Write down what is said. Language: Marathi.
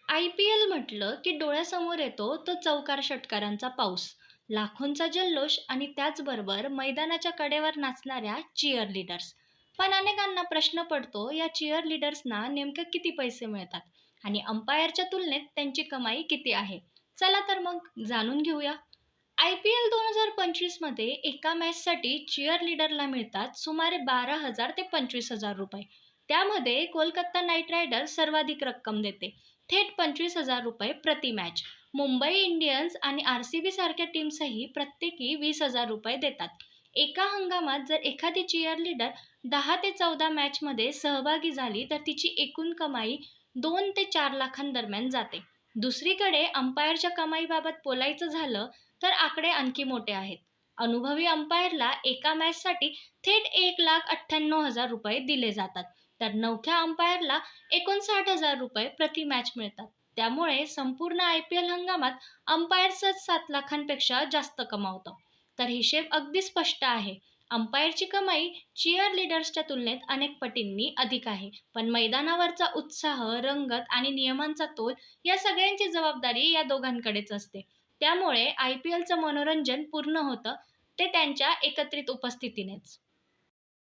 IPL म्हटलं की डोळ्यासमोर येतो तो चौकार षटकारांचा पाऊस, लाखोंचा जल्लोष आणि त्याचबरोबर मैदानाच्या कडेवर नाचणाऱ्या चीअर लीडर्स. पण अनेकांना प्रश्न पडतो, या चीअर लीडर्सना नेमकं किती पैसे मिळतात आणि अंपायरच्या तुलनेत त्यांची कमाई किती आहे? चला तर मग जाणून घेऊया. IPL 2025 मध्ये एका मॅचसाठी चीअर लीडरला मिळतात सुमारे 12,000 ते 25,000 रुपये. त्यामध्ये कोलकाता नाईट रायडर्स सर्वाधिक रक्कम देते, थेट 25,000 रुपये प्रति मॅच. मुंबई इंडियन्स आणि RCB सारख्या टीम्सही प्रत्येकी 20,000 रुपये देतात. एका हंगामात जर एखादी चीअर लीडर 10 ते 14 मॅचमध्ये सहभागी झाली तर तिची एकूण कमाई 2 ते 4 लाखांदरम्यान जाते. दुसरीकडे अंपायरच्या कमाईबाबत बोलायचं झालं तर आकडे आणखी मोठे आहेत. अनुभवी अंपायरला एका मॅचसाठी थेट 1,98,000 रुपये दिले जातात, तर नवख्या अंपायरला 59,000 रुपये प्रति मॅच मिळतात. त्यामुळे संपूर्ण IPL हंगामात अंपायरच 7 लाखांपेक्षा जास्त कमावतो. तर हिशेब अगदी स्पष्ट आहे. अंपायरची कमाई चीअर लीडर्सच्या तुलनेत अनेक पटींनी अधिक आहे. पण मैदानावरचा उत्साह, रंगत आणि नियमांचा तोल या सगळ्यांची जबाबदारी या दोघांकडेच असते. त्यामुळे IPLचं मनोरंजन पूर्ण होतं ते त्यांच्या एकत्रित उपस्थितीनेच.